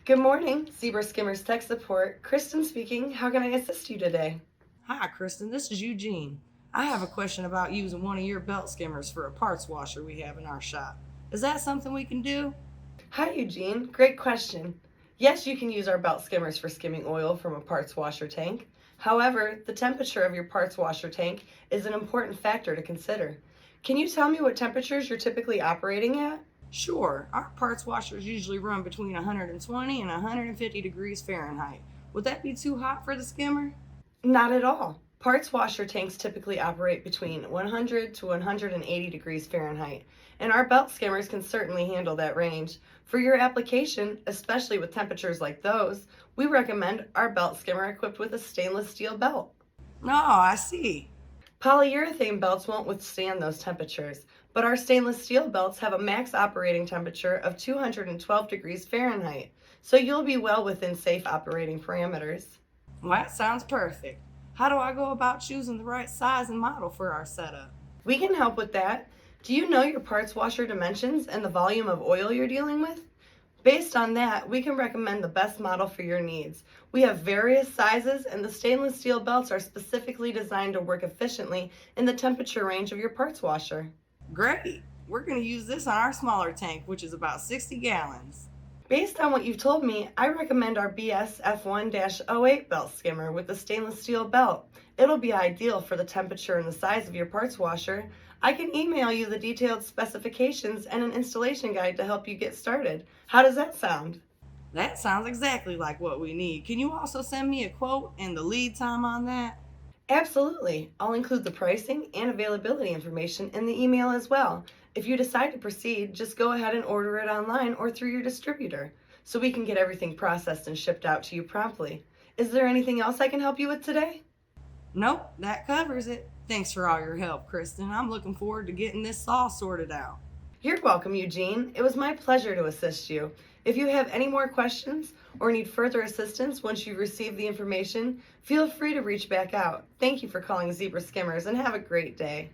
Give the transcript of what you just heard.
Good morning, Zebra Skimmers Tech Support. Kristen speaking. How can I assist you today? Hi, Kristen. This is Eugene. I have a question about using one of your belt skimmers for a parts washer we have in our shop. Is that something we can do? Hi, Eugene. Great question. Yes, you can use our belt skimmers for skimming oil from a parts washer tank. However, the temperature of your parts washer tank is an important factor to consider. Can you tell me what temperatures you're typically operating at? Sure. Our parts washers usually run between 120 and 150 degrees Fahrenheit. Would that be too hot for the skimmer? Not at all. Parts washer tanks typically operate between 100 to 180 degrees Fahrenheit, and our belt skimmers can certainly handle that range. For your application, especially with temperatures like those, we recommend our belt skimmer equipped with a stainless steel belt. No, I see. Polyurethane belts won't withstand those temperatures, but our stainless steel belts have a max operating temperature of 212 degrees Fahrenheit, so you'll be well within safe operating parameters. Well, that sounds perfect. How do I go about choosing the right size and model for our setup? We can help with that. Do you know your parts washer dimensions and the volume of oil you're dealing with? Based on that, we can recommend the best model for your needs. We have various sizes, and the stainless steel belts are specifically designed to work efficiently in the temperature range of your parts washer. Great. We're going to use this on our smaller tank, which is about 60 gallons. Based on what you've told me, I recommend our BS F1-08 belt skimmer with the stainless steel belt. It'll be ideal for the temperature and the size of your parts washer. I can email you the detailed specifications and an installation guide to help you get started. How does that sound? That sounds exactly like what we need. Can you also send me a quote and the lead time on that? Absolutely. I'll include the pricing and availability information in the email as well. If you decide to proceed, just go ahead and order it online or through your distributor so we can get everything processed and shipped out to you promptly. Is there anything else I can help you with today? Nope, that covers it. Thanks for all your help, Kristen. I'm looking forward to getting this all sorted out. You're welcome, Eugene. It was my pleasure to assist you. If you have any more questions or need further assistance once you've received the information, feel free to reach back out. Thank you for calling Zebra Skimmers and have a great day.